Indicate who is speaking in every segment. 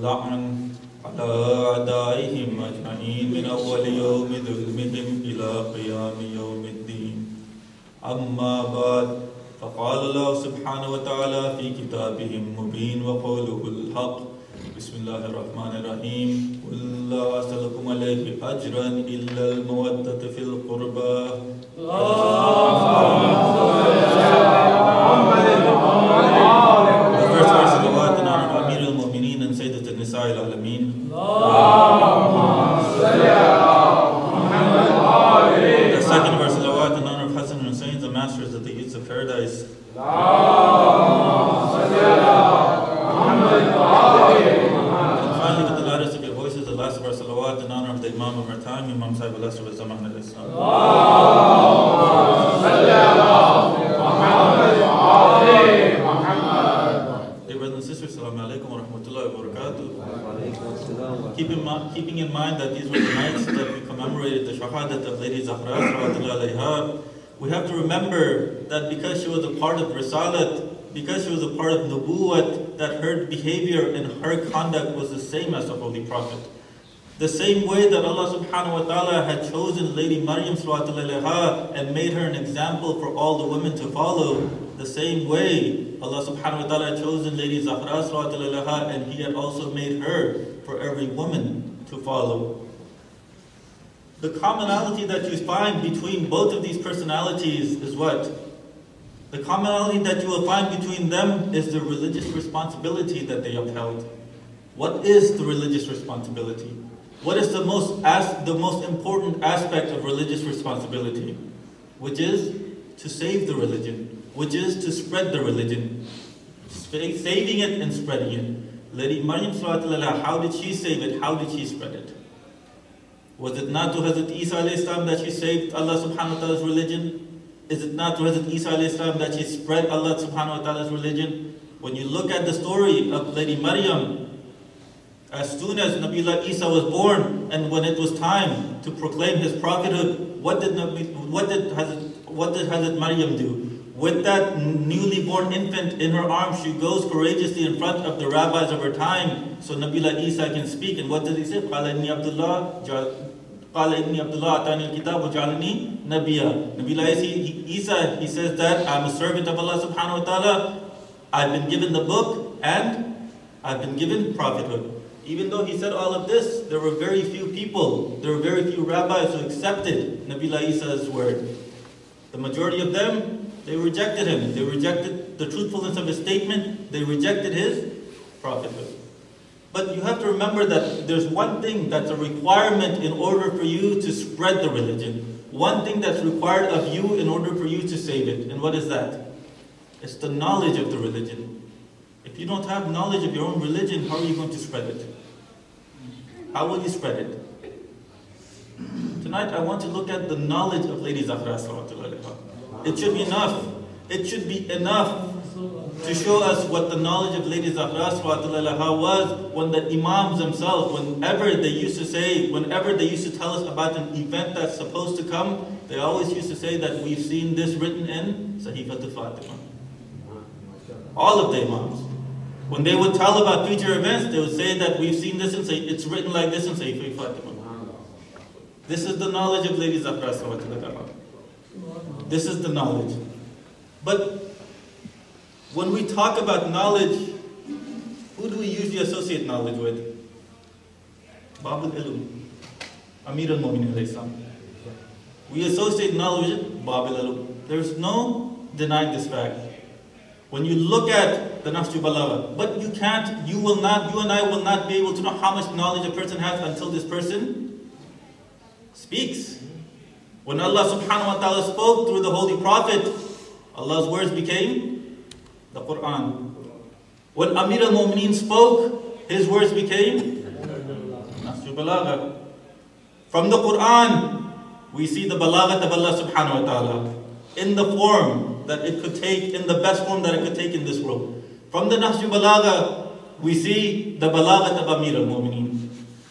Speaker 1: واللعن على أعدائهم أجمعين من أول يوم ظلمهم إلى قيام يوم الدين. أما بعد، فقال الله سبحانه وتعالى في كتابه المبين وقوله الحق. بسم الله الرحمن الرحيم. قل لا أسألكم عليه أجرا إلا المودة في القربى. The second verse, salawat in honor of Hassan and Hussein, the masters of the youths of paradise. And finally, with the loudest of your voices, the last of our salawat in honor of the Imam of our time, Imam Sahib al-Asr al-Zaman al-Islam. Dear brothers and sisters, Assalamu alaikum wa rahmatullahi wa barakatuh. Keeping in mind that these were the nights that we commemorated the shahadat of Lady Zahra, we have to remember that because she was a part of Risalat, because she was a part of Nubuwat, that her behavior and her conduct was the same as the Holy Prophet. The same way that Allah subhanahu wa ta'ala had chosen Lady Maryam and made her an example for all the women to follow, the same way Allah subhanahu wa ta'ala had chosen Lady Zahra and He had also made her for every woman to follow. The commonality that you find between both of these personalities is what? The commonality that you will find between them is the religious responsibility that they upheld. What is the religious responsibility? What is the most important aspect of religious responsibility? Which is to save the religion, which is to spread the religion, saving it and spreading it. Lady Maryam, how did she save it? How did she spread it? Was it not to Hazrat Isa alayhi salam that she saved Allah subhanahu wa ta'ala's religion? Is it not to Hazrat Isa alayhi salam that she spread Allah subhanahu wa ta'ala's religion? When you look at the story of Lady Maryam, as soon as Nabiullah Isa was born, and when it was time to proclaim his prophethood, what did Hazrat Maryam do? With that newly born infant in her arms, she goes courageously in front of the rabbis of her time, so Nabiullah Isa can speak. And what does he say? قَالَ إِنِّي عَبْدُ اللَّهِ أَتَانِي الْكِتَابَ وَجَعَلَنِي نَبِيًّا. Nabiullah Isa, he says that I'm a servant of Allah subhanahu wa ta'ala. I've been given the book and I've been given prophethood. Even though he said all of this, there were very few people, there were very few rabbis who accepted Nabiullah Isa's word. The majority of them, they rejected him. They rejected the truthfulness of his statement. They rejected his prophethood. But you have to remember that there's one thing that's a requirement in order for you to spread the religion. One thing that's required of you in order for you to save it. And what is that? It's the knowledge of the religion. If you don't have knowledge of your own religion, how are you going to spread it? How will you spread it? Tonight I want to look at the knowledge of Lady Zahra. It should be enough. It should be enough to show us what the knowledge of Lady Zahra was when the Imams themselves, whenever they used to tell us about an event that's supposed to come, they always used to say that we've seen this written in Sahifatul Fatima. All of the Imams. When they would tell about future events, they would say that we've seen this and say it's written like this in Sahifatul Fatima. This is the knowledge of Lady Zahra. This is the knowledge. But when we talk about knowledge, who do we usually associate knowledge with? Babulilm, Amir al-Mu'minin alayhi salam. We associate knowledge with Babulilm. There's no denying this fact. When you look at the Nahju Balagha, but you and I will not be able to know how much knowledge a person has until this person speaks. When Allah subhanahu wa ta'ala spoke through the Holy Prophet, Allah's words became the Quran. When Amir al-Mu'mineen spoke, his words became Nahju Balagha. From the Quran, we see the Balaghat of Allah subhanahu wa ta'ala in the form that it could take, in the best form that it could take in this world. From the Nahju Balagha, we see the Balaghat of Amir al-Mu'mineen.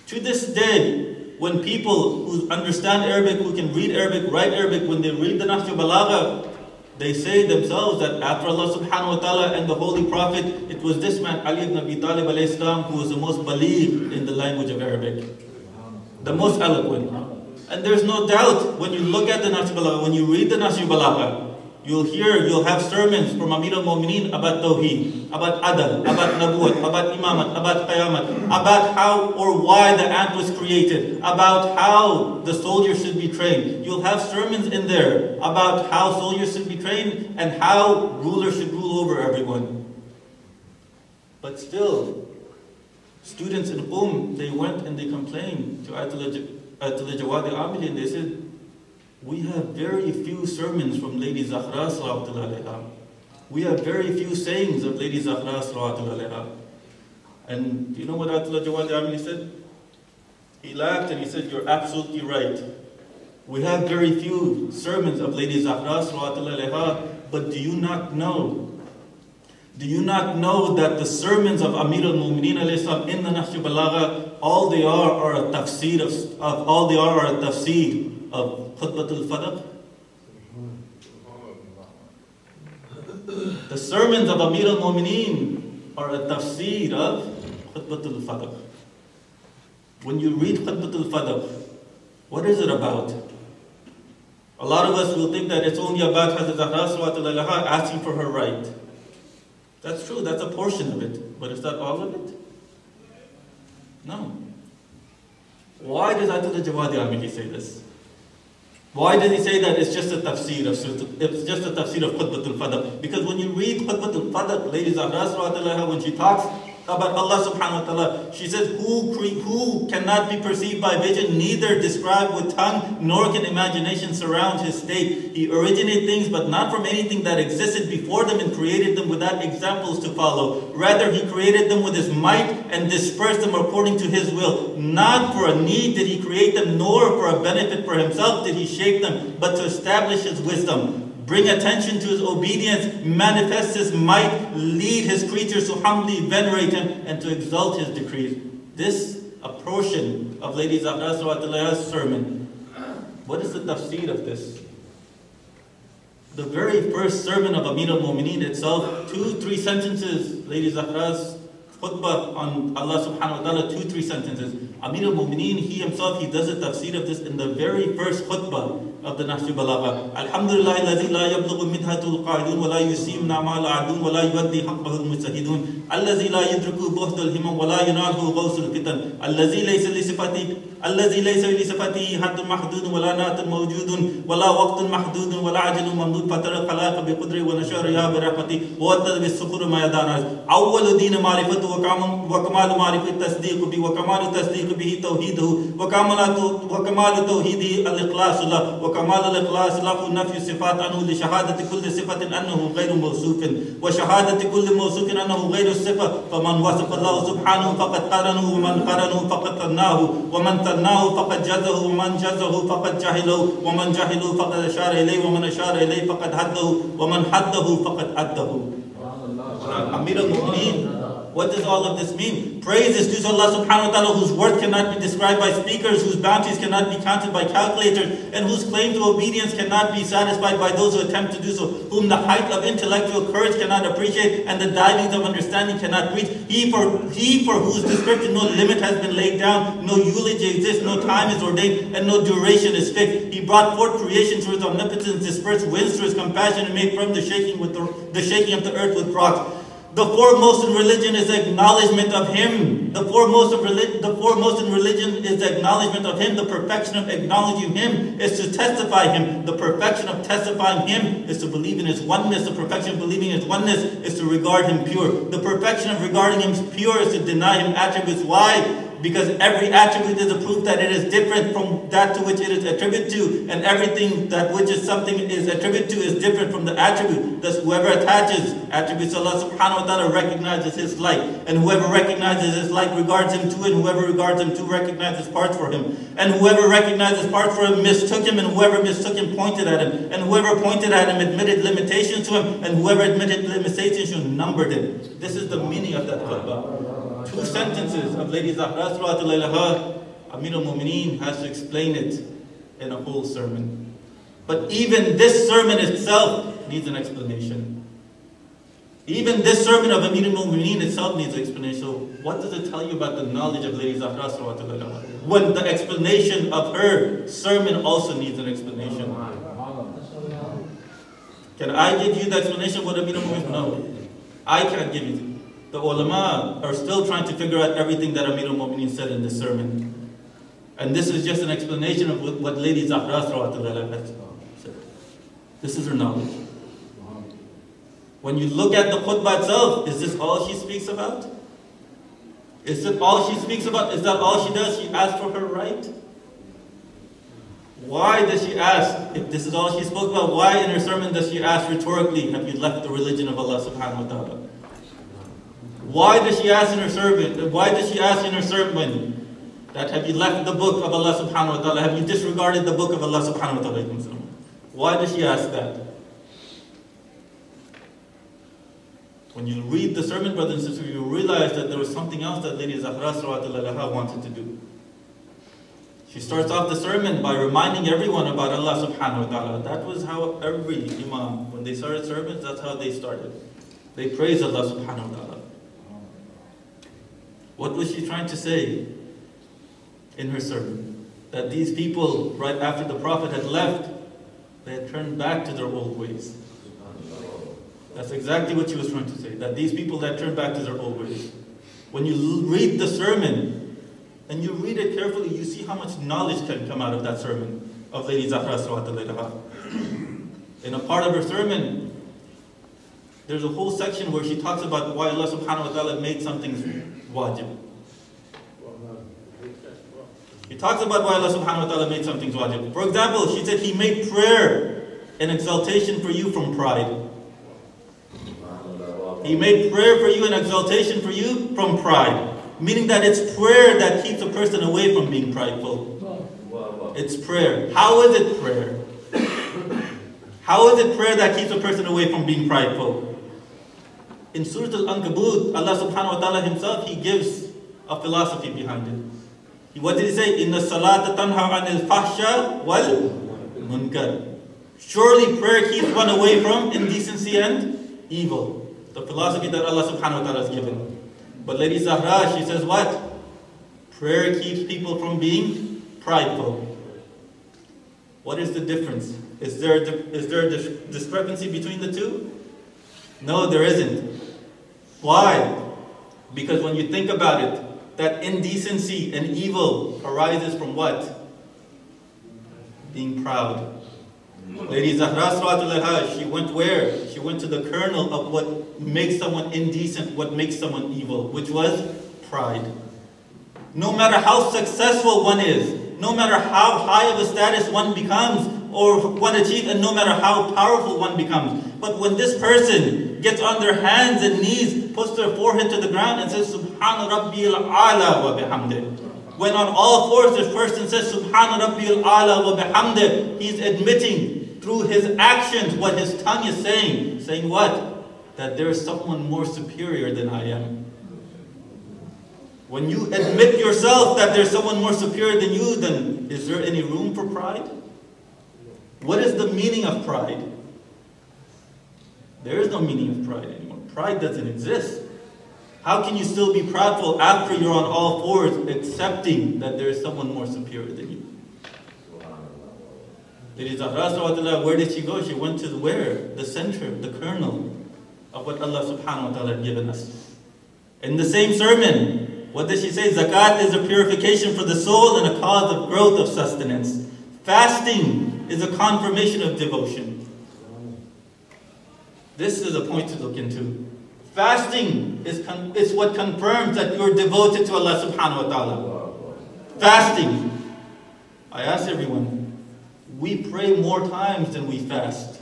Speaker 1: To this day, when people who understand Arabic, who can read Arabic, write Arabic, when they read the Nahju Balagha, They say themselves that after Allah subhanahu wa ta'ala and the Holy Prophet, it was this man, Ali ibn Abi Talib alayhi salam, who was the most baligh in the language of Arabic. The most eloquent. And there's no doubt, when you look at the Nahj Balagha, when you read the Nahj Balagha, you'll have sermons from Amir al-Mu'mineen about Tawheed, about Adal, about Nabuwat, about Imamat, about Qayamat, about how or why the ant was created, about how the soldier should be trained. You'll have sermons in there about how soldiers should be trained and how rulers should rule over everyone. But still, students in Qum, they went and they complained to Ayatollah Jawad Amili, and they said, we have very few sermons from Lady Zahra salawatullah alayha. We have very few sayings of Lady Zahra salawatullah alayha. And do you know what Ayatollah Jawad Amili said? He laughed and he said, you're absolutely right. We have very few sermons of Lady Zahra salawatullah alayha, but do you not know? Do you not know that the sermons of Amir al-Mu'mineen alayhi salam in the Nahj Balagha, all they are a tafsir of Khutbatul Fadq? The sermons of Amir al-Mu'mineen are a tafsir of Khutbatul Fadq. When you read Khutbatul Fadq, what is it about? A lot of us will think that it's only about Hazrat Zahra salawatullah alayha asking for her right. That's true, that's a portion of it. But is that all of it? No. Why does Ayatollah Jawad Amili say this? Why does he say that it's just a tafsir of Khutbatul Fadq? Because when you read Khutbatul Fadq, Lady Zahra salawatullah alayha, when she talks about Allah subhanahu wa ta'ala, she says, who cannot be perceived by vision, neither described with tongue, nor can imagination surround his state. He originated things, but not from anything that existed before them, and created them without examples to follow. Rather, he created them with his might and dispersed them according to his will. Not for a need did he create them, nor for a benefit for himself did he shape them, but to establish his wisdom, bring attention to his obedience, manifest his might, lead his creatures to humbly venerate him, and to exalt his decrees. This, a portion of Lady Zahra salawatullah's sermon. What is the tafsir of this? The very first sermon of Amir al-Mu'mineen itself, 2-3 sentences, Lady Zahra's khutbah on Allah subhanahu wa ta'ala, 2-3 sentences. Amir al-Mu'mineen, he himself, he does a tafsir of this in the very first khutbah of the Nahj Balagha. Alhamdulillah alladhi la yablughu midhatul qa'idun wa la yusim na'mal a'dun wa la yuwaddi haqqahu al-mujtahidun alladhi la yudriku buhdul himam wa la yunalhu ghawsul fitan alladhi laysa li sifatihi haddun mahdudun wa la natun mawjudun wa la waqtun mahdudun wa la ajalun mamdud fatara khalaqa bi qudri wa nashariha bi rahmati wa waddada bis sukhur ma yadana awwalu din ma'rifatu wa kamalu ma'rifati tasdiq bi wa kamalu tasdiq bihi tawhiduhu wa kamalu tawhidihi al-ikhlas lahu وكمال الإخلاص له نفي الصفات عنه لشهادة كل صفة أنه غير موصوف وشهادة كل موصوف أنه غير الصفة فمن وصف الله سبحانه فقد قرنه ومن قرنه فقد ثناه ومن ثناه فقد جزه ومن جزه فقد جهله ومن جهله فقد أشار إليه ومن أشار إليه فقد حده ومن حده فقد أده. Amir al-Mu'mineen, what does all of this mean? Praise is due to Allah subhanahu wa ta'ala, whose worth cannot be described by speakers, whose bounties cannot be counted by calculators, and whose claim to obedience cannot be satisfied by those who attempt to do so, whom the height of intellectual courage cannot appreciate and the divings of understanding cannot reach. He for whose description no limit has been laid down, no eulogy exists, no time is ordained, and no duration is fixed. He brought forth creation to his omnipotence, dispersed winds to his compassion, and made firm the shaking of the earth with rocks. The foremost in religion is acknowledgement of Him. The foremost in religion is acknowledgement of Him. The perfection of acknowledging Him is to testify Him. The perfection of testifying Him is to believe in His oneness. The perfection of believing in His oneness is to regard Him pure. The perfection of regarding Him pure is to deny Him attributes. Why? Because every attribute is a proof that it is different from that to which it is attributed to, and everything that which is something is attributed to is different from the attribute. Thus, whoever attaches attributes to Allah subhanahu wa ta'ala recognizes His like, and whoever recognizes His like regards Him too, and whoever regards Him too recognizes parts for Him, and whoever recognizes parts for Him mistook Him, and whoever mistook Him pointed at Him, and whoever pointed at Him admitted limitations to Him, and whoever admitted limitations to Him numbered Him. This is the meaning of that khutbah. 2 sentences of Lady Zahra salawatullahi alayha. Amir al-Mu'mineen has to explain it in a whole sermon. But even this sermon itself needs an explanation. Even this sermon of Amir al-Mu'mineen itself needs an explanation. So what does it tell you about the knowledge of Lady Zahra salawatullah anha? When the explanation of her sermon also needs an explanation. Can I give you the explanation of what Amir al-Mu'mineen? No. I can't give you. The ulama are still trying to figure out everything that Amir al-Mu'mineen said in this sermon. And this is just an explanation of what Lady Zahra salawatullah anha said. This is her knowledge. When you look at the khutbah itself, is this all she speaks about? Is it all she speaks about? Is that all she does? She asks for her right? Why does she ask? If this is all she spoke about, why in her sermon does she ask rhetorically, have you left the religion of Allah subhanahu wa ta'ala? Why does she ask in her sermon? Why does she ask in her sermon that have you left the book of Allah subhanahu wa ta'ala? Have you disregarded the book of Allah subhanahu wa ta'ala? Why does she ask that? When you read the sermon, brothers and sisters, you realize that there was something else that Lady Zahra salawatullah anha wanted to do. She starts off the sermon by reminding everyone about Allah subhanahu wa ta'ala. That was how every imam, when they started sermons, that's how they started. They praise Allah subhanahu wa ta'ala. What was she trying to say in her sermon? That these people, right after the Prophet had left, they had turned back to their old ways. That's exactly what she was trying to say. That these people had turned back to their old ways. When you read the sermon, and you read it carefully, you see how much knowledge can come out of that sermon of Lady Zahra salawatullah anha. In a part of her sermon, there's a whole section where she talks about why Allah subhanahu wa ta'ala made something wajib. He talks about why Allah subhanahu wa ta'ala made something wajib. For example, she said He made prayer an exaltation for you from pride. He made prayer for you an exaltation for you from pride. Meaning that it's prayer that keeps a person away from being prideful. It's prayer. How is it prayer? How is it prayer that keeps a person away from being prideful? In Surah Al-Ankabut, Allah subhanahu wa ta'ala Himself, He gives a philosophy behind it. What did He say? Inna salata tanha anil fahsha wal munkar. Surely prayer keeps one away from indecency and evil. The philosophy that Allah subhanahu wa ta'ala has given. But Lady Zahra, she says what? Prayer keeps people from being prideful. What is the difference? Is there a discrepancy between the two? No, there isn't. Why? Because when you think about it, that indecency and evil arises from what? Being proud. Lady Zahra salawatullah anha, she went where? She went to the kernel of what makes someone indecent, what makes someone evil, which was pride. No matter how successful one is, no matter how high of a status one becomes or one achieves, and no matter how powerful one becomes, but when this person gets on their hands and knees, puts their forehead to the ground and says, Subhana Rabbil A'la wa bihamdih. When on all fours this person says, Subhana Rabbil A'la wa bihamdih, he's admitting through his actions what his tongue is saying. Saying what? That there is someone more superior than I am. When you admit yourself that there's someone more superior than you, then is there any room for pride? What is the meaning of pride? There is no meaning of pride anymore. Pride doesn't exist. How can you still be prideful after you're on all fours accepting that there is someone more superior than you? Lady Zahra salawatullah, where did she go? She went to where? The center, the kernel of what Allah subhanahu wa ta'ala had given us. In the same sermon, what does she say? Zakat is a purification for the soul and a cause of growth of sustenance. Fasting is a confirmation of devotion. This is a point to look into. Fasting is what confirms that you're devoted to Allah subhanahu wa ta'ala. Fasting. I ask everyone, we pray more times than we fast.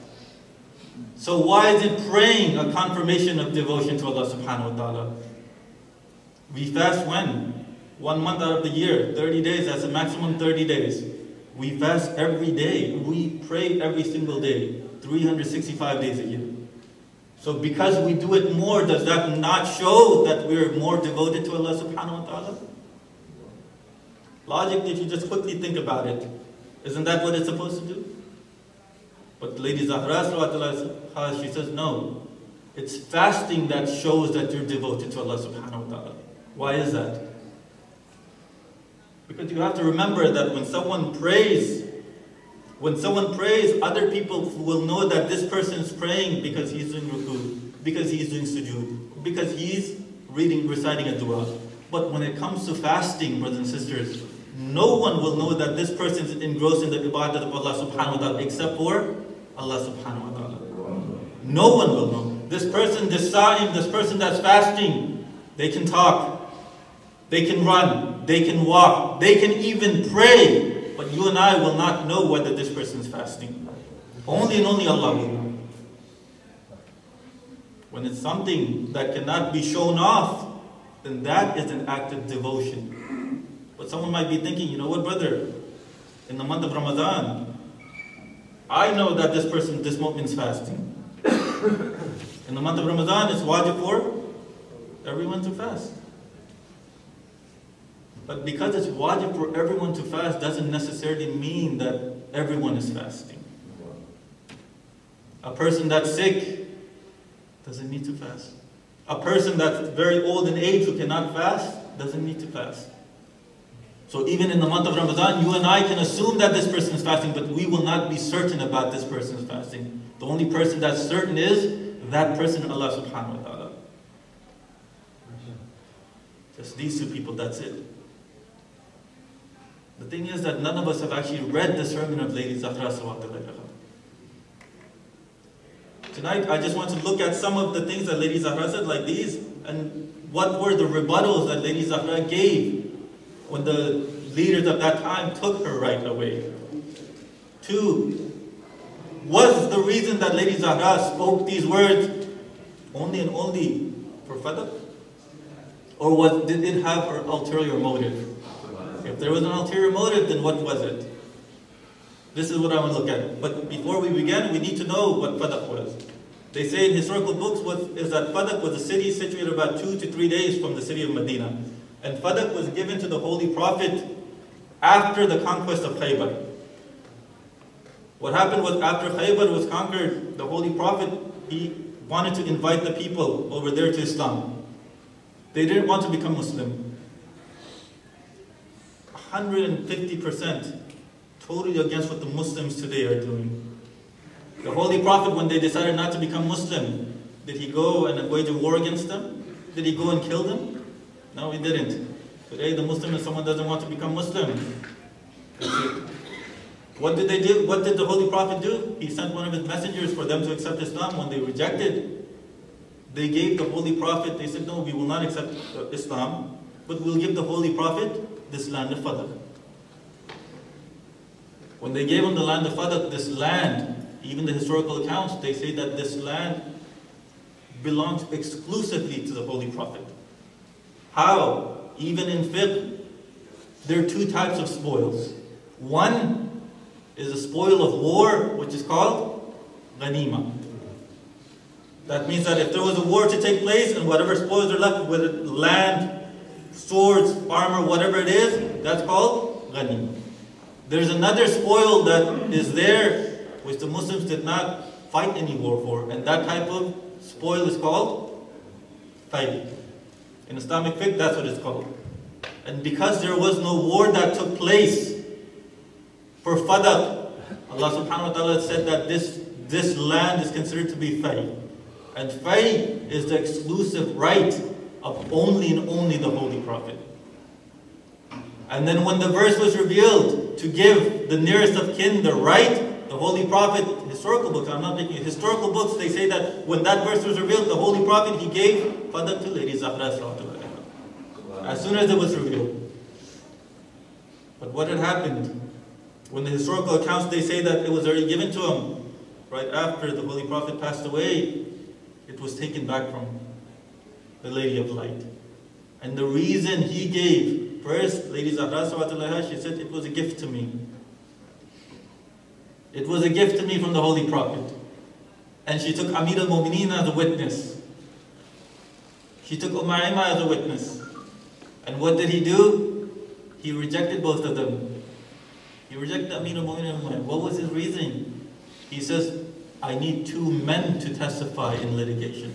Speaker 1: So why is it praying a confirmation of devotion to Allah subhanahu wa ta'ala? We fast when? 1 month out of the year, 30 days, that's a maximum 30 days. We fast every day. We pray every single day, 365 days a year. So because we do it more, does that not show that we're more devoted to Allah subhanahu wa ta'ala? Logically, if you just quickly think about it, isn't that what it's supposed to do? But Lady Zahra, she says, no. It's fasting that shows that you're devoted to Allah subhanahu wa ta'ala. Why is that? Because you have to remember that when someone prays, other people will know that this person is praying because he's doing ruku, because he's doing sujood, because he's reciting a dua. But when it comes to fasting, brothers and sisters, no one will know that this person is engrossed in the ibadah of Allah subhanahu wa ta'ala except for Allah subhanahu wa ta'ala. No one will know. This person, this sa'im, this person that's fasting, they can talk, they can run, they can walk, they can even pray, but you and I will not know whether this person is fasting. Only and only Allah will know. When it's something that cannot be shown off, then that is an act of devotion. But someone might be thinking, you know what, brother, in the month of Ramadan, I know that this mu'min is fasting. In the month of Ramadan, it's wajib for everyone to fast. But because it's wajib for everyone to fast doesn't necessarily mean that everyone is fasting. A person that's sick doesn't need to fast. A person that's very old in age who cannot fast doesn't need to fast. So even in the month of Ramadan, you and I can assume that this person is fasting, but we will not be certain about this person's fasting. The only person that's certain is that person, Allah subhanahu wa ta'ala. Just these two people, that's it. The thing is that none of us have actually read the sermon of Lady Zahra sallallahu alaihi wasallam. Tonight, I just want to look at some of the things that Lady Zahra said like these, and what were the rebuttals that Lady Zahra gave when the leaders of that time took her right away. 2, was the reason that Lady Zahra spoke these words only and only for fadak? Or did it have an ulterior motive? If there was an ulterior motive, then what was it? This is what I want to look at. But before we begin, we need to know what fadak was. They say in historical books is that Fadak was a city situated about 2 to 3 days from the city of Medina. And Fadak was given to the Holy Prophet after the conquest of Khaybar. What happened was after Khaybar was conquered, the Holy Prophet, he wanted to invite the people over there to Islam. They didn't want to become Muslim. 150% totally against what the Muslims today are doing. The Holy Prophet, when they decided not to become Muslim, did he go and wage a war against them? Did he go and kill them? No, he didn't. Today the Muslim, if someone doesn't want to become Muslim, what did they do? What did the Holy Prophet do? He sent one of his messengers for them to accept Islam. When they rejected, they gave the Holy Prophet, they said, no, we will not accept Islam, but we'll give the Holy Prophet this land of Fadak. When they gave him the land of Fadak, this land, even the historical accounts, they say that this land belongs exclusively to the Holy Prophet. How? Even in fiqh, there are 2 types of spoils. One is a spoil of war, which is called ghanima. That means that if there was a war to take place and whatever spoils are left, whether land, swords, armor, whatever it is, that's called ghanima. There's another spoil that is there, which the Muslims did not fight any war for, and that type of spoil is called fay. In Islamic fiqh, that's what it's called. And because there was no war that took place for fadak, Allah subhanahu wa ta'ala said that this land is considered to be fay. And fay is the exclusive right of only and only the Holy Prophet. And then when the verse was revealed to give the nearest of kin the right, the Holy Prophet, historical books, I'm not making it, historical books, they say that when that verse was revealed, the Holy Prophet, he gave fadak to Lady Zahra as soon as it was revealed. But what had happened? When the historical accounts, they say that it was already given to him right after the Holy Prophet passed away, it was taken back from the Lady of Light. And the reason he gave, first, Lady Zahra, she said, it was a gift to me. It was a gift to me from the Holy Prophet. And she took Amir al-Mu'mineen as a witness. She took Umayma as a witness. And what did he do? He rejected both of them. He rejected Amir al-Mu'mineen and Umayma. What was his reasoning? He says, I need 2 men to testify in litigation.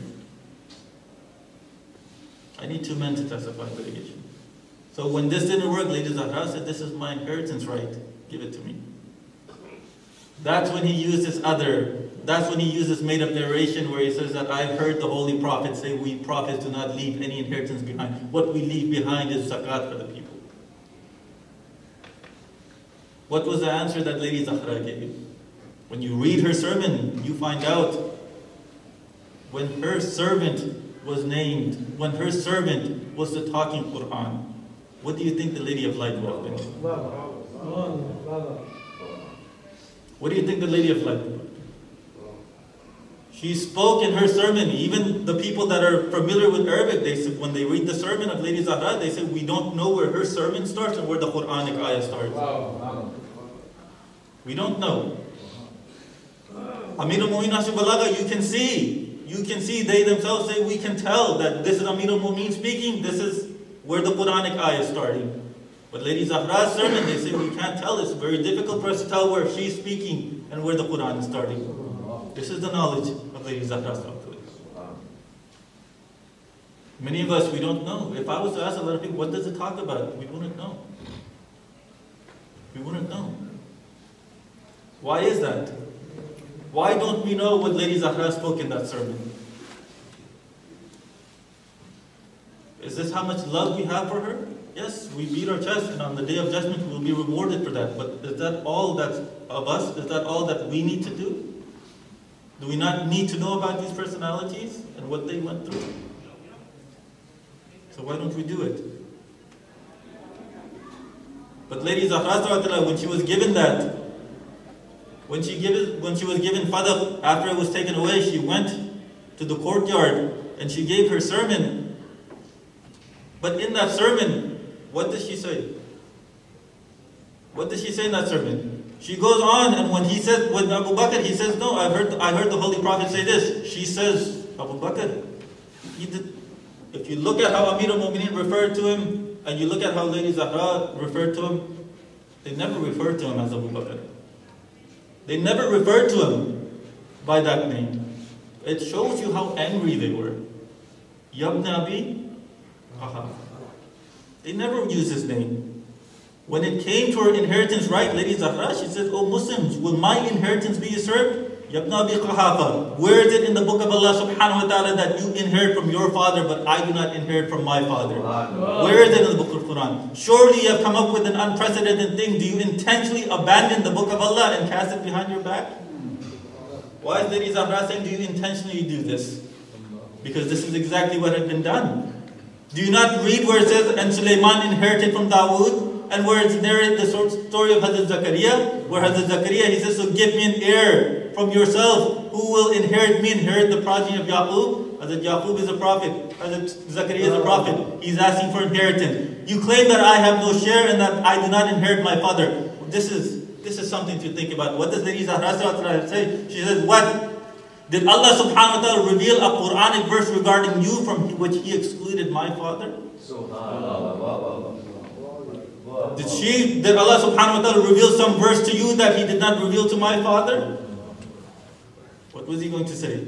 Speaker 1: I need 2 men to testify in litigation. So when this didn't work, Lady Zahra said, this is my inheritance right. Give it to me. That's when he used that's when he used this made-up narration where he says that I've heard the Holy Prophet say, we prophets do not leave any inheritance behind. What we leave behind is zakat for the people. What was the answer that Lady Zahra gave? When you read her sermon, you find out when her servant was named, when her servant was the talking Quran, what do you think the Lady of Light would have been? What do you think the Lady of Light would have been? She spoke in her sermon. Even the people that are familiar with Arabic, they said, when they read the sermon of Lady Zahra, they say, we don't know where her sermon starts and where the Quranic ayah starts. We don't know. Amir al-Mu'min Ashib Balaga, you can see they themselves say, we can tell that this is Amir al-Mu'min speaking, this is where the Quranic ayah is starting. But Lady Zahra's sermon, they say, we can't tell. It's very difficult for us to tell where she's speaking and where the Quran is starting. This is the knowledge of Lady Zahra's talk. Many of us, we don't know. If I was to ask a lot of people, what does it talk about? We wouldn't know. We wouldn't know. Why is that? Why don't we know what Lady Zahra spoke in that sermon? Is this how much love we have for her? Yes, we beat our chest, and on the Day of Judgment we will be rewarded for that. But is that all that's of us? Is that all that we need to do? Do we not need to know about these personalities and what they went through? So why don't we do it? But Lady Zahra, when she was given that, when she was given Fadaq, after it was taken away, she went to the courtyard and she gave her sermon. But in that sermon, what does she say? What does she say in that sermon? She goes on, and when Abu Bakr, he says, no, I heard the Holy Prophet say this. She says, Abu Bakr, if you look at how Amir al-Mu'mineen referred to him, and you look at how Lady Zahra referred to him, they never referred to him as Abu Bakr. They never referred to him by that name. It shows you how angry they were. Yabna Abi Aha. They never used his name. When it came to her inheritance right, Lady Zahra, she said, oh Muslims, will my inheritance be usurped? Yabna Abi Quhafa. Where is it in the book of Allah subhanahu wa ta'ala that you inherit from your father, but I do not inherit from my father? Where is it in the book of Quran? Surely you have come up with an unprecedented thing. Do you intentionally abandon the book of Allah and cast it behind your back? Why is Lady Zahra saying, do you intentionally do this? Because this is exactly what had been done. Do you not read where it says, and Sulaiman inherited from Dawood? And where it's narrated the story of Hazrat Zakaria, where Hazrat Zakaria, he says, so give me an heir from yourself, who will inherit me, inherit the progeny of Yaqub. Hazrat Yaqub is a prophet, Hazrat Zakaria is a prophet. He's asking for inheritance. You claim that I have no share and that I do not inherit my father. This is something to think about. What does Lady Zahra say? She says, what? Did Allah subhanahu wa ta'ala reveal a Quranic verse regarding you from which He excluded my father? Did Allah subhanahu wa ta'ala reveal some verse to you that He did not reveal to my father? What was He going to say?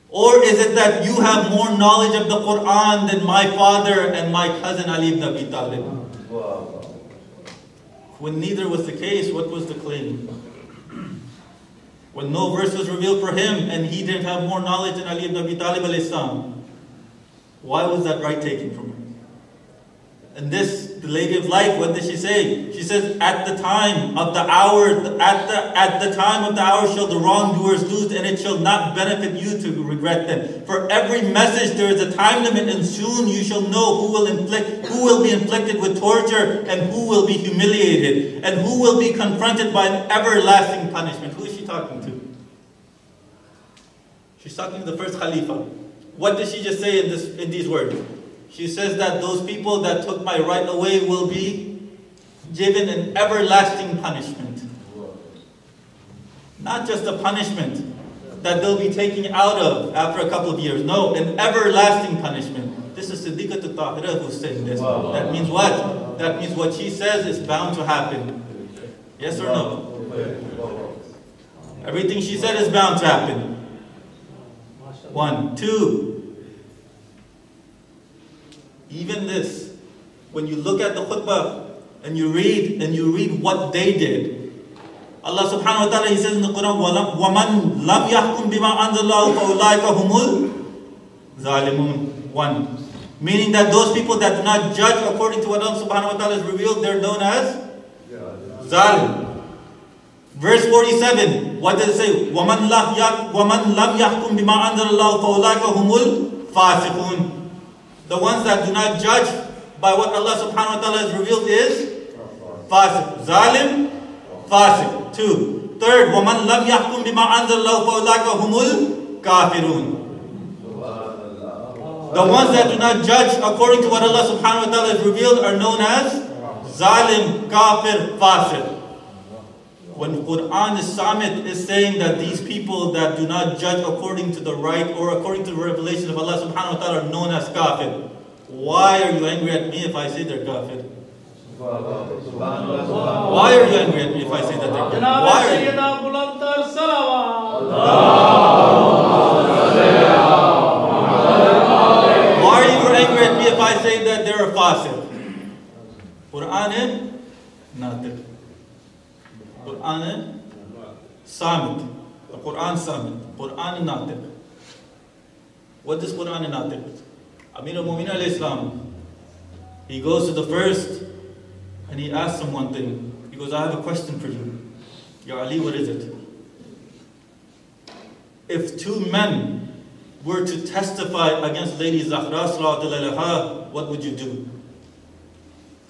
Speaker 1: Or is it that you have more knowledge of the Quran than my father and my cousin Ali ibn Abi Talib? When neither was the case, what was the claim? When no verse was revealed for him and he didn't have more knowledge than Ali ibn Abi Talib alayhi salam, why was that right taken from him? And this, the Lady of Light, what did she say? She says, at the time of the hour, at the time of the hour shall the wrongdoers lose, and it shall not benefit you to regret them. For every message there is a time limit, and soon you shall know who will be inflicted with torture, and who will be humiliated, and who will be confronted by an everlasting punishment. Who is she talking to? She's talking to the first Khalifa. What did she just say in these words? She says that those people that took my right away will be given an everlasting punishment. Not just a punishment that they'll be taken out of after a couple of years. No, an everlasting punishment. This is Siddiqatul Tahira who's saying this. That means what? That means what she says is bound to happen. Yes or no? Everything she said is bound to happen. 1. 2. Even this, when you look at the khutbah and you read what they did. Allah subhanahu wa ta'ala, He says in the Quran, وَمَنْ لَمْ يَحْكُمْ بِمَا أَنزَلَ اللَّهُ فَأُولَٰئِكَ هُمُ الظَّالِمُونَ. 1. Meaning that those people that do not judge according to what Allah subhanahu wa ta'ala has revealed, they're known as Zalim. Verse 47, what does it say? وَمَنْ لَمْ يَحْكُمْ بِمَا أَنزَلَ اللَّهُ فَأُولَٰئِكَ هُمُ الْفَاسِقُونَ. The ones that do not judge by what Allah subhanahu wa ta'ala has revealed is Fasiq. Zalim, Fasiq. 2. Third, وَمَنْ لَمْ يَحْكُمْ بِمَا أَنزَلَ اللَّهُ فَأُولَٰئِكَ هُمُ الْكَافِرُونَ. The ones that do not judge according to what Allah subhanahu wa ta'ala has revealed are known as Zalim, Kafir, Fasiq. When Quran is Samit is saying that these people that do not judge according to the right or according to the revelation of Allah subhanahu wa ta'ala are known as Kafir. Why are you angry at me if I say they're Kafir? Why are you angry at me if I say that they're Kafir? Why are you? Why are you angry at me if I say that they're a Fasiq? Quran and Natiq. Quran and Samit. The Quran Samit. Quran and Natiq. What is Quran and Natiq? Amir al-Mu'minin alayhi salam, he goes to the first and he asks him one thing. He goes, I have a question for you. Ya Ali, what is it? If two men were to testify against Lady Zahra sallallahu alayhi wa, what would you do?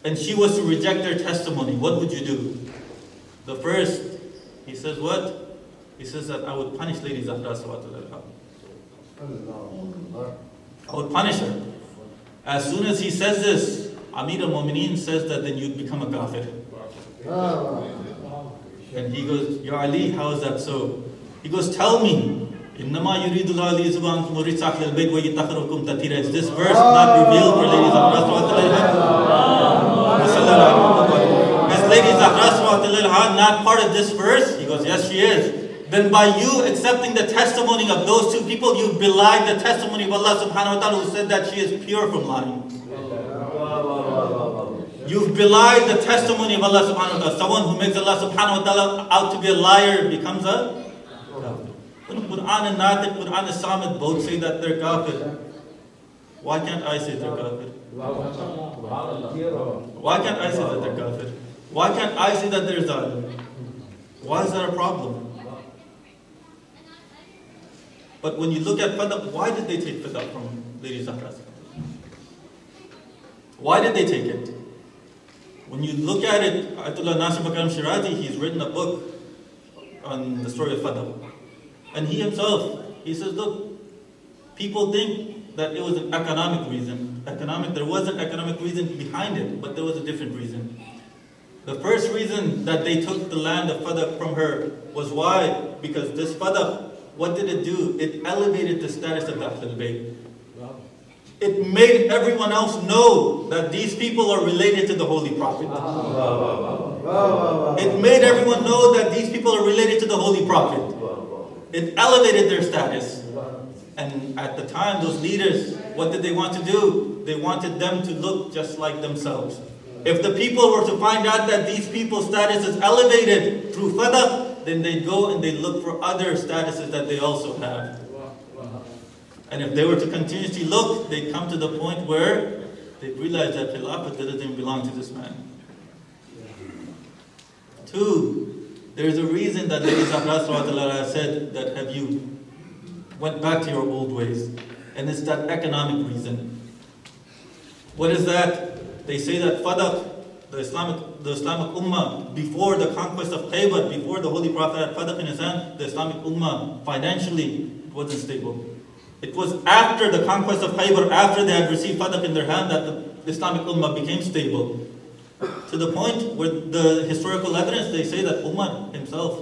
Speaker 1: And she was to reject their testimony, what would you do? The first, he says what? He says that I would punish Lady Zahra sallallahu alayhi wa. I would punish her. As soon as he says this, Amir al-Mu'mineen says that then you'd become a kafir. And he goes, Ya Ali, how is that so? He goes, tell me. Is this verse not revealed for Lady Zahra? Is Lady Zahra not part of this verse? He goes, yes, she is. Then by you accepting the testimony of those two people, you belied the testimony of Allah subhanahu wa ta'ala who said that she is pure from lying. You've belied the testimony of Allah subhanahu wa ta'ala. Someone who makes Allah subhanahu wa ta'ala out to be a liar becomes a kafir. When Quran and Natiq, Quran and Samit both say that they're kafir, why can't I say they're kafir? Why can't I say that they're kafir? Why can't I say that they're zalim? Why is that a problem? But when you look at Fadaq, why did they take Fadaq from Lady Zahra? Why did they take it? When you look at it, Ayatollah Nasir Bakaram Shirazi, he's written a book on the story of Fadaq. And he himself, he says, look, people think that it was an economic reason. There was an economic reason behind it, but there was a different reason. The first reason that they took the land of Fadaq from her was why? Because this Fadaq, what did it do? It elevated the status of the Ahlul Bayt. It made everyone else know that these people are related to the Holy Prophet. It made everyone know that these people are related to the Holy Prophet. It elevated their status. And at the time, those leaders, what did they want to do? They wanted them to look just like themselves. If the people were to find out that these people's status is elevated through Fadaq, then they go and they look for other statuses that they also have. And if they were to continuously look, they come to the point where they realize that Khilafat doesn't even belong to this man. 2, there's a reason that Lady Zahra said that have you went back to your old ways. And it's that economic reason. What is that? They say that Fadaq, the Islamic Ummah, before the conquest of Khaybar, before the Holy Prophet had Fadaq in his hand, the Islamic Ummah financially wasn't stable. It was after the conquest of Khaybar, after they had received Fadaq in their hand, that the Islamic Ummah became stable. To the point where the historical evidence, they say that Umar himself,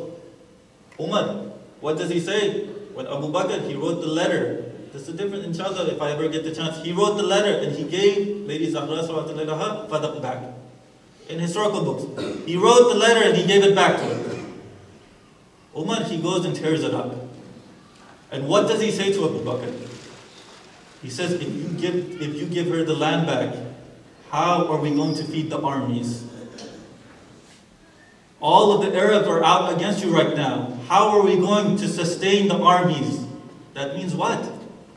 Speaker 1: what does he say? When Abu Bakr, he wrote the letter. This is different, inshallah, if I ever get the chance. He wrote the letter and he gave Lady Zahra Fadaq back. In historical books. He wrote the letter and he gave it back to her. Umar, he goes and tears it up. And what does he say to Abu Bakr? He says, if you give her the land back, how are we going to feed the armies? All of the Arabs are out against you right now. How are we going to sustain the armies? That means what?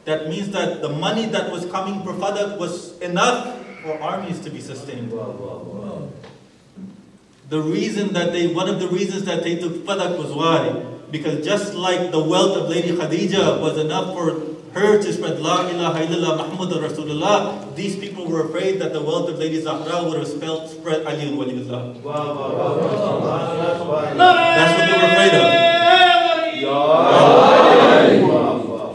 Speaker 1: That means that the money that was coming for Fadak was enough for armies to be sustained. One of the reasons that they took Fadak was why? Because just like the wealth of Lady Khadija was enough for her to spread La ilaha illallah Muhammadur Rasulullah, these people were afraid that the wealth of Lady Zahra would have spread Ali and Waliullah. That's what they were afraid of.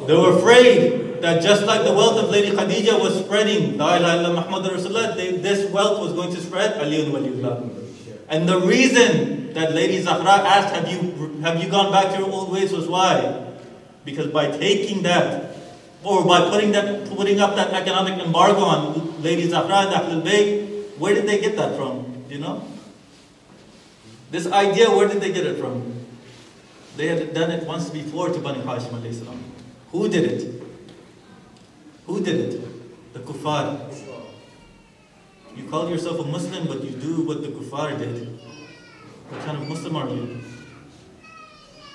Speaker 1: They were afraid that just like the wealth of Lady Khadija was spreading La ilaha illallah Muhammadur Rasulullah, this wealth was going to spread Ali and Waliullah. And the reason that Lady Zahra asked, have you gone back to your old ways, was why? Because by taking that, or by putting up that economic embargo on Lady Zahra and Ahlul Bayt, where did they get that from? You know? This idea, where did they get it from? They had done it once before to Bani Hashim alayhi salam. Who did it? Who did it? The kuffar. You call yourself a Muslim, but you do what the kuffar did. What kind of Muslim are you?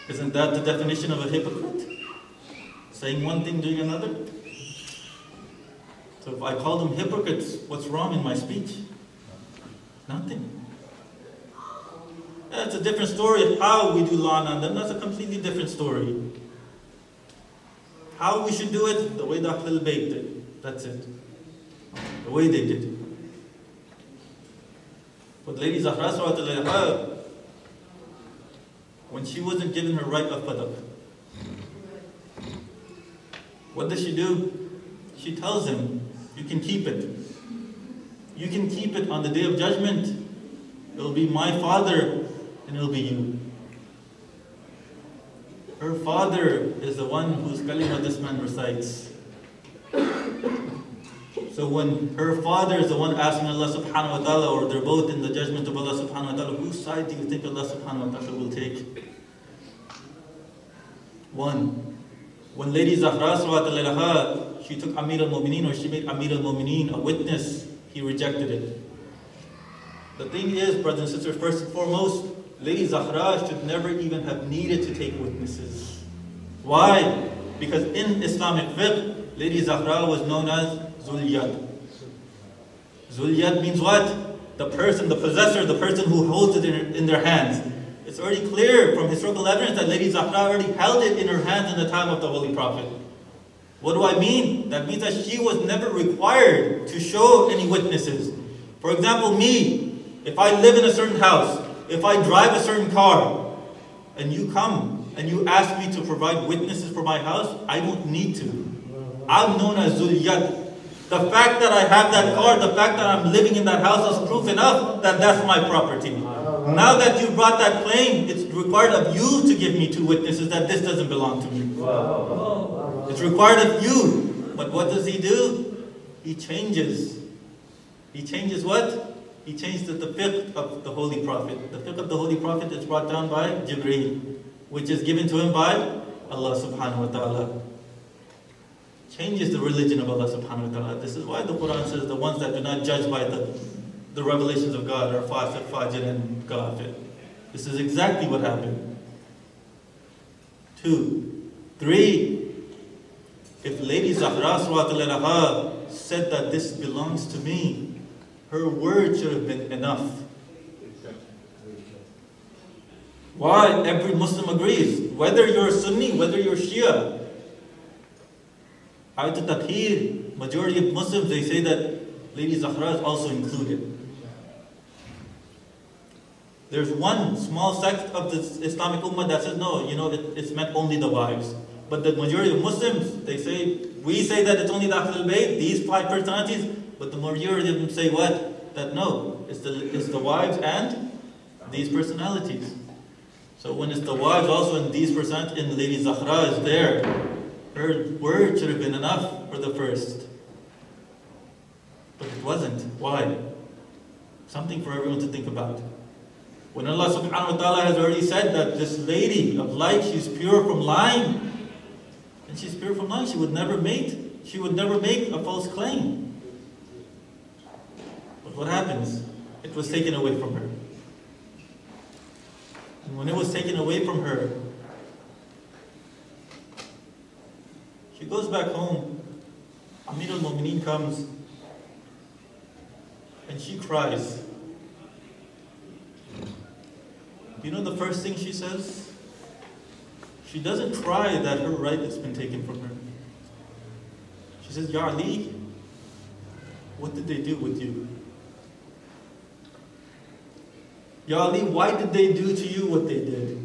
Speaker 1: Isn't that the definition of a hypocrite? Saying one thing, doing another? So if I call them hypocrites, what's wrong in my speech? Nothing. That's a different story of how we do law on them. That's a completely different story. How we should do it? The way the Ahlul Bayt did. That's it. The way they did it. But Lady Zahra, when she wasn't given her right of Fadak, what does she do? She tells him, you can keep it. You can keep it on the day of judgment. It'll be my father and it'll be you. Her father is the one whose kalima this man recites. So when her father is the one asking Allah subhanahu wa ta'ala, or they're both in the judgment of Allah subhanahu wa ta'ala, whose side do you think Allah subhanahu wa ta'ala will take? One, when Lady Zahra sallallahu alaihi wasallam, she took Amir al-Mu'mineen, or she made Amir al-Mu'mineen a witness, he rejected it. The thing is, brothers and sisters, first and foremost, Lady Zahra should never even have needed to take witnesses. Why? Because in Islamic fiqh, Lady Zahra was known as Zul Yad. Zul Yad means what? The person, the possessor, the person who holds it in their hands. It's already clear from historical evidence that Lady Zahra already held it in her hands in the time of the Holy Prophet. What do I mean? That means that she was never required to show any witnesses. For example, me, if I live in a certain house, if I drive a certain car, and you come and you ask me to provide witnesses for my house, I don't need to. I'm known as Zul Yad. The fact that I have that car, the fact that I'm living in that house is proof enough that that's my property. Now that you brought that claim, it's required of you to give me 2 witnesses that this doesn't belong to me. It's required of you. But what does he do? He changes. He changes what? He changed the fiqh of the Holy Prophet. The fiqh of the Holy Prophet is brought down by Jibreel, which is given to him by Allah subhanahu wa ta'ala. Changes the religion of Allah subhanahu wa ta'ala. This is why the Quran says the ones that do not judge by the revelations of God are fasiq, fajr, and kafir. This is exactly what happened. 2. 3. If Lady Zahra said that this belongs to me, her word should have been enough. Why? Every Muslim agrees. Whether you're Sunni, whether you're Shia. Ayatul Tathir, majority of Muslims, they say that Lady Zahra is also included. There's one small sect of the Islamic Ummah that says, no, it's meant only the wives. But the majority of Muslims, they say, we say that it's only the Ahlul Bayt, these 5 personalities, but the majority of them say what? That no, it's the wives and these personalities. So when it's the wives also and these personalities, and Lady Zahra is there, her word should have been enough for the first. But it wasn't. Why? Something for everyone to think about. When Allah subhanahu wa ta'ala has already said that this lady of light, she's pure from lying. And she's pure from lying. She would never make a false claim. But what happens? It was taken away from her. And when it was taken away from her, she goes back home. Amir al-Mu'mineen comes and she cries. You know the first thing she says? She doesn't cry that her right has been taken from her. She says, Ya Ali, what did they do with you? Ya Ali, why did they do to you what they did?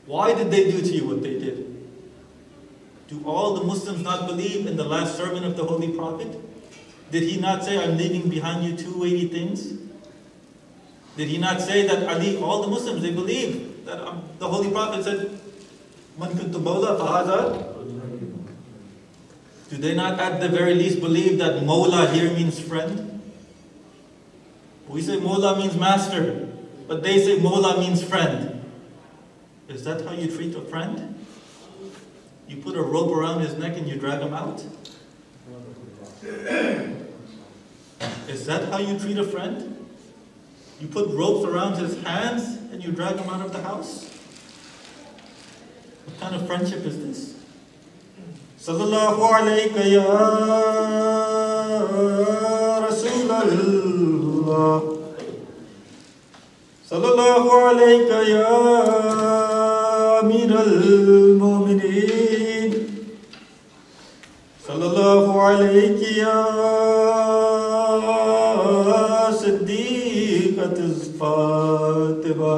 Speaker 1: Why did they do to you what they did? Do all the Muslims not believe in the last sermon of the Holy Prophet? Did he not say, I'm leaving behind you two weighty things? Did he not say that Ali, all the Muslims, they believe that the Holy Prophet said, Man kuntu mawla fahaza? Do they not at the very least believe that Mawla here means friend? We say Mawla means master, but they say Mawla means friend. Is that how you treat a friend? You put a rope around his neck and you drag him out? Is that how you treat a friend? You put ropes around his hands and you drag him out of the house? What kind of friendship is this? Sallallahu alayka ya Rasulallah. Sallallahu alayka ya Amir al-Mu'mineen. Sallallahu alayki ya Fatima.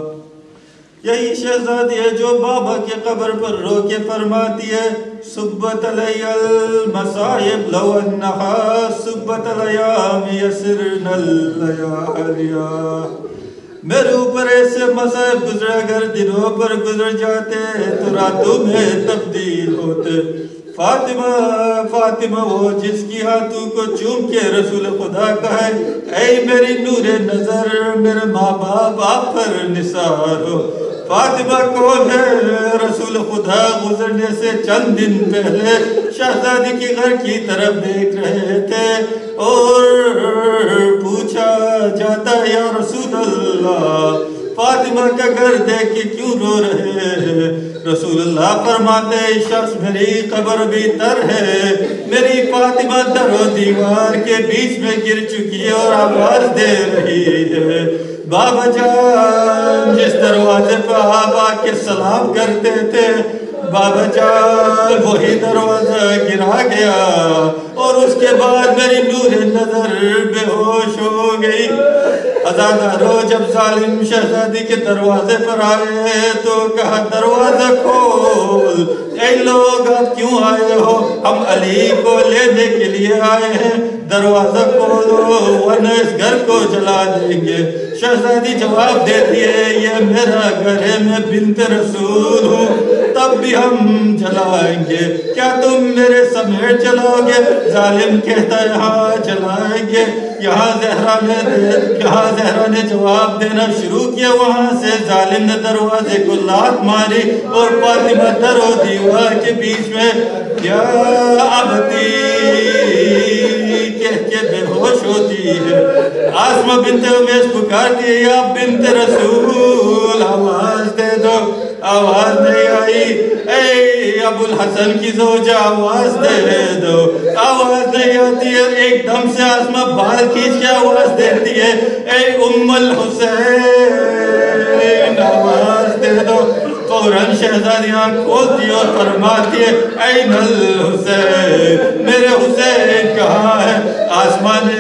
Speaker 1: یہی شہزادی ہے جو بابا کے قبر پر رو کے فرماتی ہے سبت علی المصائب لو انہا سبت الیام یسرن اللیالیا. میرے اوپر ایسے مصائب گزرا اگر دنوں پر گزر جاتے تو راتوں میں تبدیل ہوتے. فاطمہ فاطمہ وہ جس کی ہاتھوں کو چوم کے رسول خدا کہے اے میری نور نظر میرے ماں باپ آپ پر نثار ہو. فاطمہ کون ہے؟ رسول خدا گزرنے سے چند دن پہلے شہزادی کی گھر کی طرف دیکھ رہے تھے اور پوچھا جاتا یا رسول اللہ فاطمہ کا گھر دیکھ کے کیوں رو رہے ہیں؟ رسول اللہ فرماتے شخص میری قبر بھی تر ہے. میری فاطمہ در و دیوار کے بیچ میں گر چکی ہے اور آواز دے رہی ہے بابا جان جس دروازے پہ آپ آ کے سلام کرتے تھے بابا جان وہی دروازہ گرا گیا اور اس کے بعد میری نور نظر بے ہوش ہو گئی. ازادارو جب ظالم شہزادی کے دروازے پر آئے تو کہا دروازہ کھول. اے لوگ آپ کیوں آئے ہو؟ ہم علی کو لینے کے لیے آئے ہیں. دروازہ کھولو ورنہ اس گھر کو جلا دیں گے. شہزادی جواب دیتی ہے یہ میرا گھر ہے میں بنت رسول ہوں تب بھی ہم جلائیں گے. کیا تم میرے سمیت جلاؤ گے؟ ظالم کہتا ہے ہاں جلائیں گے. یہاں زہرا نے جواب دینا شروع کیا. وہاں سے ظالم نے دروازے کو لات ماری اور فاطمہ در و دیوار کے بیچ میں یا ابتی کہہ کے بے ہوش ہوتی ہے. آسمہ بنت امیس پکارتی ہے یا بنت رسول آواز دے دو. آواز نہیں آئی. اے ابو الحسن کی زوجہ آواز دے دو. آواز نہیں آتی ہے. ایک دم سے آسمہ بال کھینچ کے آواز دیتی ہے اے ام الحسین آواز دے دو. فوراً شہزادیاں کھولتی اور فرماتی ہے این الحسین میرے حسین کہاں ہے؟ آسمان نے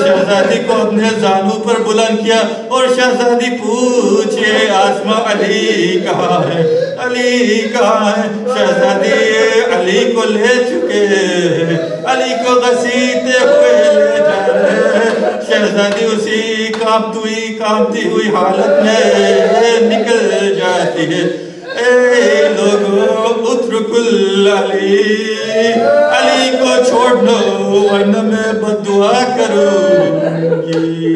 Speaker 1: شہزادی کو اپنے زانو پر بلند کیا اور شہزادی پوچھے آسمہ علی کہاں ہے؟ علی کہاں ہے؟ شہزادی علی کو لے چکے ہیں. علی کو غسیتے ہوئے لے جا رہے ہیں. شہزادی اسی کامتی ہوئی حالت میں نکل جاتی ہے. اے لوگوں اترک علی علی کو چھوڑ دو ورنہ میں بد دعا کروں گی.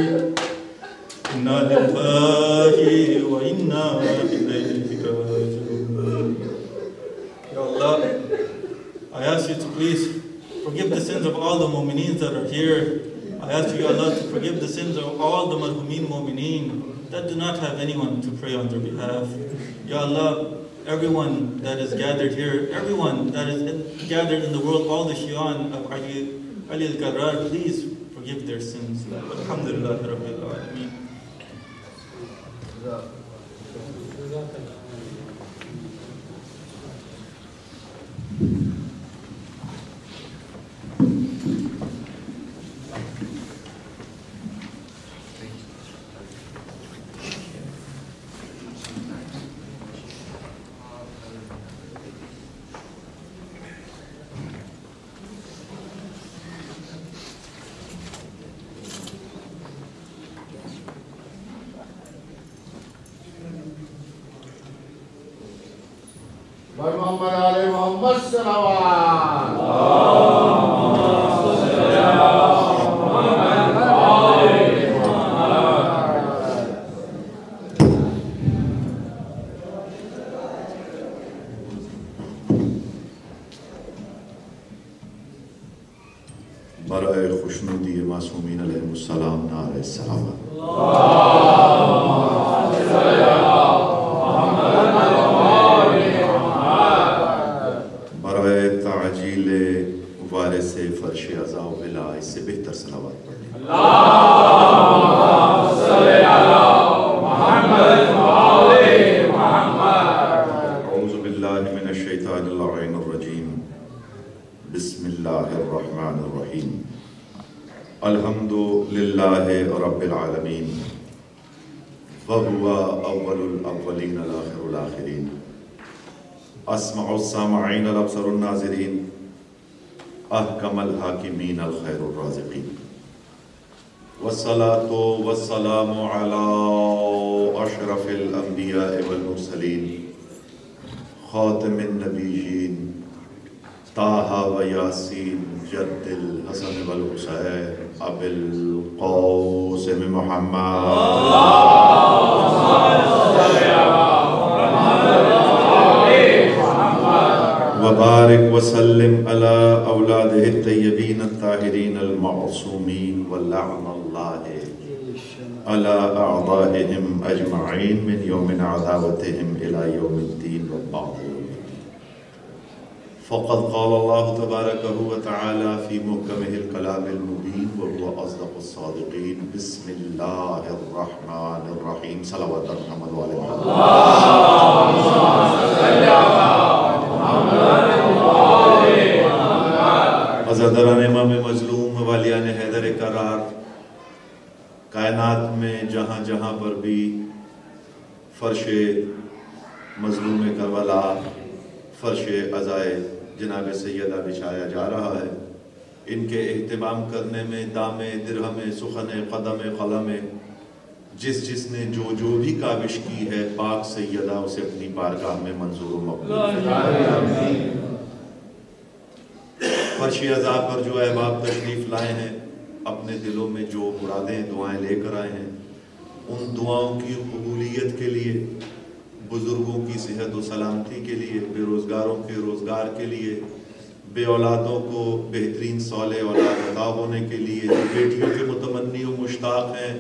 Speaker 1: lillahi wa inna ilayhi raji'un. Ya Allah, I ask you to please forgive the sins of all the mu'mineen that are here. I ask you, Allah, to forgive the sins of all the marhumeen mu'mineen that do not have anyone to pray on their behalf. Ya Allah, everyone that is gathered here, everyone that is gathered in the world, all the Shi'an of Ali al-Qarrar, please forgive their sins. Alhamdulillah Rabbil Alameen.
Speaker 2: محمد علی محمد صلوات
Speaker 3: برائے خوشنودی معصومین علیہ السلام نعرہ السلام برائے تعجیل وارث فرش عزا و بلا اس سے بہتر صلوات پڑھیں اللہم صلی علی محمد وآل محمد اعوذ باللہ من الشیطان اللعین الرجیم بسم اللہ الرحمن الرحیم الحمد للہ رب العالمین وهو اول الاولین الاخر الاخرین اسمع السامعین الابصر الناظرین احکم الحاکمین الخیر الرازقین والصلاة والسلام علی اشرف الانبیاء والمرسلین خاتم النبیین طه و یاسین جد الحسن والحسین ابی القاسم محمد وبارک وسلم علی اولادہ الطیبین الطاہرین المعصومین ولعن اللہ علی اعدائہم اجمعین من یوم عداوتہم الی یوم الدین وبعد فقد قال الله تبارك وتعالى في محكمه الكلام المبين وهو أصدق الصادقين بسم الله الرحمن الرحيم صلوات محمد وعلى محمد عزادران امام مظلوم والیان حیدر قرار کائنات میں جہاں جہاں پر بھی فرش مظلوم کربلا فرش عزائے جناب سیدہ بچھایا جا رہا ہے ان کے اہتمام کرنے میں دام درہم سخن قدم قلم جس نے جو بھی کاوش کی ہے پاک سیدہ اسے اپنی بارگاہ میں منظور و مقبول فرش عزا پر جو احباب تشریف لائے ہیں اپنے دلوں میں جو مرادیں دعائیں لے کر آئے ہیں ان دعاؤں کی قبولیت کے لیے بزرگوں کی صحت و سلامتی کے لیے بے روزگاروں کے روزگار کے لیے بے اولادوں کو بہترین صالح اولاد عطا ہونے کے لیے جو بیٹیوں کے متمنی و مشتاق ہیں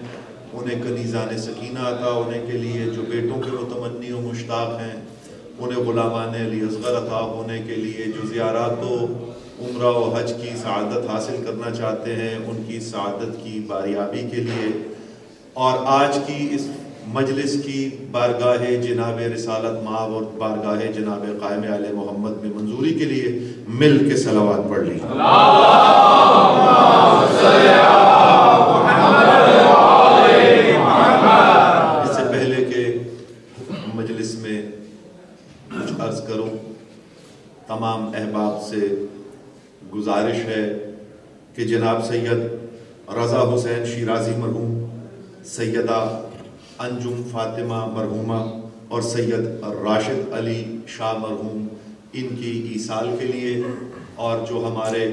Speaker 3: انہیں کنیزان سکینہ عطا ہونے کے لیے جو بیٹوں کے متمنی و مشتاق ہیں انہیں غلامان علی اصغر عطا ہونے کے لیے جو زیارات و عمرہ و حج کی سعادت حاصل کرنا چاہتے ہیں ان کی سعادت کی باریابی کے لیے اور آج کی اس مجلس کی بارگاہ جناب رسالت مآب اور بارگاہ جناب قائم آل محمد میں منظوری کے لیے مل کے صلوات پڑھ لی اس سے پہلے کہ مجلس میں کچھ عرض کروں تمام احباب سے گزارش ہے کہ جناب سید رضا حسین شیرازی مرحوم سیدہ انجم فاطمہ مرحومہ اور سید راشد علی شاہ مرحوم ان کی ایصال کے لیے اور جو ہمارے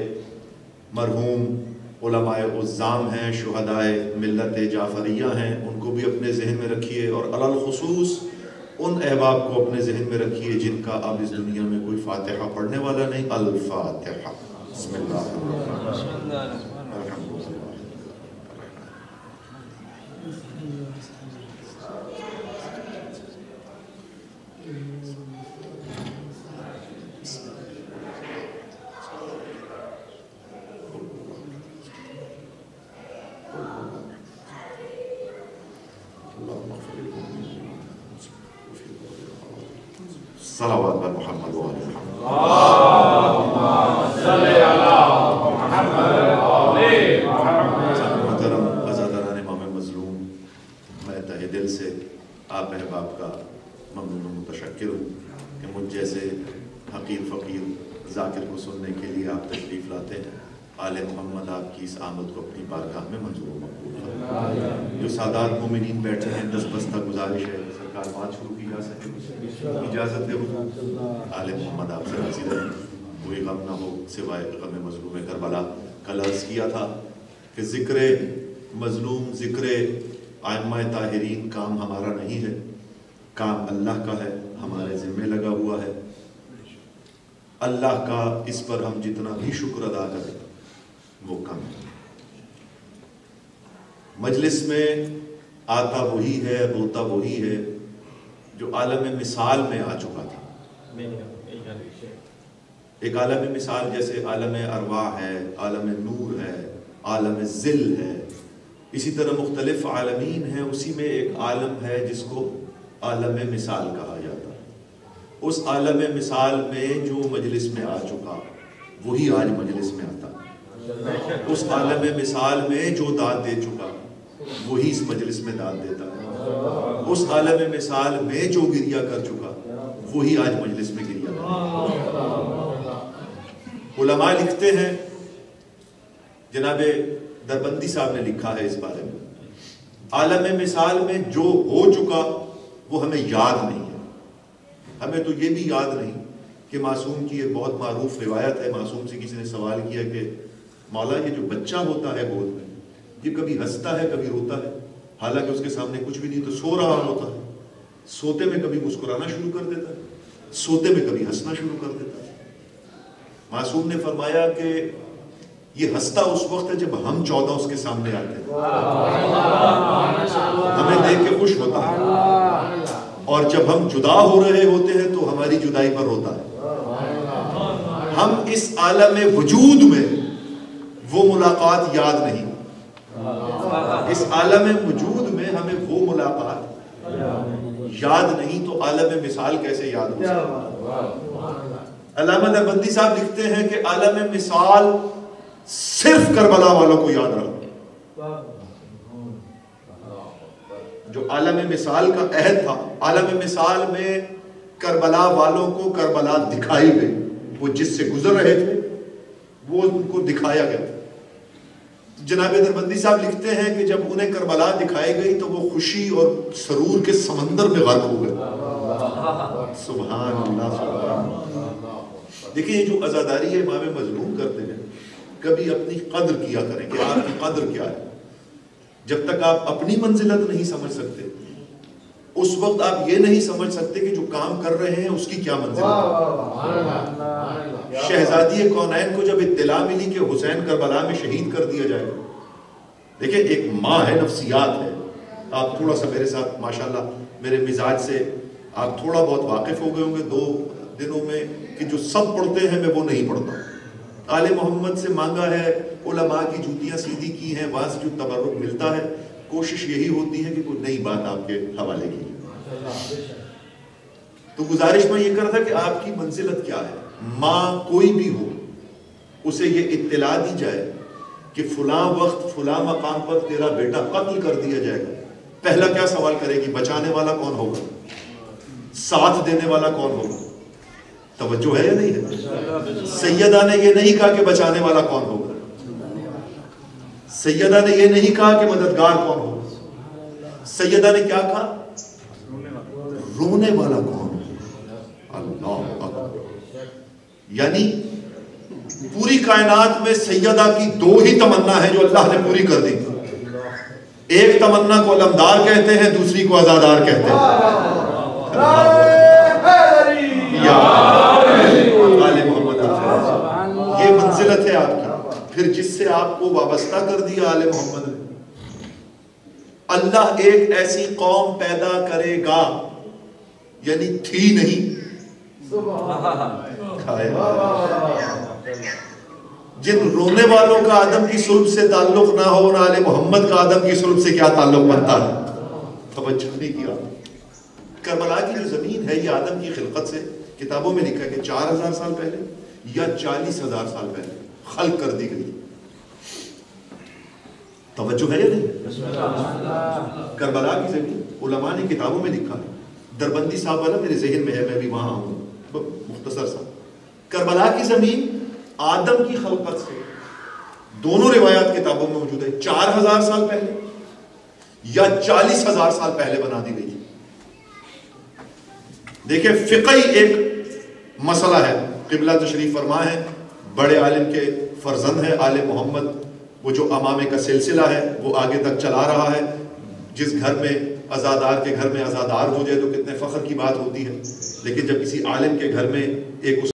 Speaker 3: مرحوم علماء عظام ہیں، شہدائے ملت جعفریہ ہیں، ان کو بھی اپنے ذہن میں رکھیے، اور الخصوص ان احباب کو اپنے ذہن میں رکھیے جن کا اب اس دنیا میں کوئی فاتحہ پڑھنے والا نہیں۔ الفاتحہ۔ بسم اللہ الرحمن الرحیم۔ صلوات بر محمد و آل محمد۔ محترم عزاداران امام مظلوم، میں تہ دل سے آپ احباب کا ممنون و متشکر ہوں کہ مجھ جیسے حقیر فقیر ذاکر کو سننے کے لیے آپ تشریف لاتے ہیں۔ آل محمد آپ کی اس آمد کو اپنی بارگاہ میں منظور و مقبول فرمائے۔ جو سادات مومنین بیٹھے ہیں، دس بستہ گزارش ہے سرکار بات شروع کی جا سکے، اجازت ہے حضور۔ آل محمد آپ سے راضی رہیں، کوئی غم نہ ہو سوائے غم مظلوم کربلا۔ کل عرض کیا تھا کہ ذکر مظلوم، ذکر ائمہ طاہرین کام ہمارا نہیں ہے، کام اللہ کا ہے، ہمارے ذمہ لگا ہوا ہے۔ اللہ کا اس پر ہم جتنا بھی شکر ادا کریں وہ کم ہے۔ مجلس میں آتا وہی ہے، روتا وہی ہے جو عالم مثال میں آ چکا تھا۔ ایک عالم مثال جیسے عالم ارواح ہے، عالم نور ہے، عالم ذل ہے، اسی طرح مختلف عالمین ہیں، اسی میں ایک عالم ہے جس کو عالم مثال کہا جاتا ہے۔ اس عالم مثال میں جو مجلس میں آ چکا وہی آج مجلس میں آتا ہے۔ اس عالم مثال میں جو داد دے چکا وہی اس مجلس میں داد دیتا ہے۔ اس عالم مثال میں جو گریہ کر چکا وہی آج مجلس میں گریہ کرتا ہے۔ علماء لکھتے ہیں، جناب دربندی صاحب نے لکھا ہے اس بارے میں، عالم مثال میں جو ہو چکا وہ ہمیں یاد نہیں ہے۔ ہمیں تو یہ بھی یاد نہیں کہ معصوم کی ایک بہت معروف روایت ہے، معصوم سے کسی نے سوال کیا کہ مولا یہ جو بچہ ہوتا ہے گود میں، یہ کبھی ہنستا ہے کبھی روتا ہے، حالانکہ اس کے سامنے کچھ بھی نہیں، تو سو رہا ہوتا ہے، سوتے میں کبھی مسکرانا شروع کر دیتا ہے، سوتے میں کبھی ہنسنا شروع کر دیتا ہے۔ معصوم نے فرمایا کہ یہ ہنستا اس وقت ہے جب ہم 14 اس کے سامنے آتے ہیں، ہمیں دیکھ کے خوش ہوتا ہے، اور جب ہم جدا ہو رہے ہوتے ہیں تو ہماری جدائی پر ہوتا ہے۔ ہم اس عالم وجود میں وہ ملاقات یاد نہیں، اس عالم وجود میں ہمیں وہ ملاقات یاد نہیں، تو عالم مثال کیسے یاد ہو سکتا؟ علامہ دربندی صاحب لکھتے ہیں کہ عالم مثال صرف کربلا والوں کو یاد رہا۔ جو عالم مثال کا عہد تھا، عالم مثال میں کربلا والوں کو کربلا دکھائی گئی، وہ جس سے گزر رہے تھے وہ ان کو دکھایا گیا تھا۔ جناب دربندی صاحب لکھتے ہیں کہ جب انہیں کربلا دکھائی گئی تو وہ خوشی اور سرور کے سمندر میں غرق ہو گئے۔ سبحان اللہ، سبحان اللہ۔ دیکھیں یہ جو عزاداری ہے امام مظلوم کرتے ہیں، کبھی اپنی قدر کیا کریں کہ آپ کی قدر کیا ہے۔ جب تک آپ اپنی منزلت نہیں سمجھ سکتے اس وقت آپ یہ نہیں سمجھ سکتے کہ جو کام کر رہے ہیں اس کی کیا منزلت ہے۔ شہزادی کونین کو جب اطلاع ملی کہ حسین کربلا میں شہید کر دیا جائے، دیکھیں ایک ماں ہے، نفسیات ہے، آپ تھوڑا سا میرے ساتھ ماشاءاللہ میرے مزاج سے آپ تھوڑا بہت واقف ہو گئے ہوں گے 2 دنوں میں، کہ جو سب پڑھتے ہیں میں وہ نہیں پڑھتا۔ آل محمد سے مانگا ہے، علماء کی جوتیاں سیدھی کی ہیں، وہاں سے جو تبرک ملتا ہے کوشش یہی ہوتی ہے کہ کوئی نئی بات آپ کے حوالے کی۔ تو گزارش میں یہ کر رہا تھا کہ آپ کی منزلت کیا ہے۔ ماں کوئی بھی ہو اسے یہ اطلاع دی جائے کہ فلاں وقت فلاں مقام پر تیرا بیٹا قتل کر دیا جائے گا، پہلا کیا سوال کرے گی؟ بچانے والا کون ہوگا؟ ساتھ دینے والا کون ہوگا؟ توجہ ہے یا نہیں ہے؟ سیدہ نے یہ نہیں کہا کہ بچانے والا کون ہوگا، سیدہ نے یہ نہیں کہا کہ مددگار کون ہوگا، سیدہ نے کیا کہا؟ رونے والا کون ہوگا۔ اللہ اکبر۔ یعنی پوری کائنات میں سیدہ کی دو ہی تمنا ہے جو اللہ نے پوری کر دی. ایک تمنا کو علمدار کہتے ہیں, دوسری کو عزادار کہتے ہیں. آل محمد یہ منزلت ہے آپ کی. پھر جس سے آپ کو وابستہ کر دیا آل محمد نے. اللہ ایک ایسی قوم پیدا کرے گا, یعنی تھی نہیں, جن رونے والوں کا آدم کی صلب سے تعلق نہ ہو, آل محمد کا آدم کی صلب سے کیا تعلق بنتا ہے؟ توجہ نہیں کیا. کربلا کی جو زمین ہے یہ آدم کی خلقت سے کتابوں میں لکھا ہے کہ 4000 سال پہلے یا 40,000 سال پہلے خلق کر دی گئی. توجہ ہے یا نہیں؟ کربلا کی زمین علماء نے کتابوں میں لکھا ہے. دربندی صاحب والا میرے ذہن میں ہے, میں بھی وہاں آؤں گا مختصر سا. کربلا کی زمین آدم کی خلقت سے دونوں روایات کتابوں میں موجود ہے 4000 سال پہلے یا 40,000 سال پہلے بنا دی گئی. دیکھیں فقہی ایک مسئلہ ہے. قبلہ تشریف فرما ہے, بڑے عالم کے فرزند ہیں آل محمد. وہ جو امامے کا سلسلہ ہے وہ آگے تک چلا رہا ہے. جس گھر میں عزادار کے گھر میں عزادار ہو جائے تو کتنے فخر کی بات ہوتی ہے, لیکن جب کسی عالم کے گھر میں ایک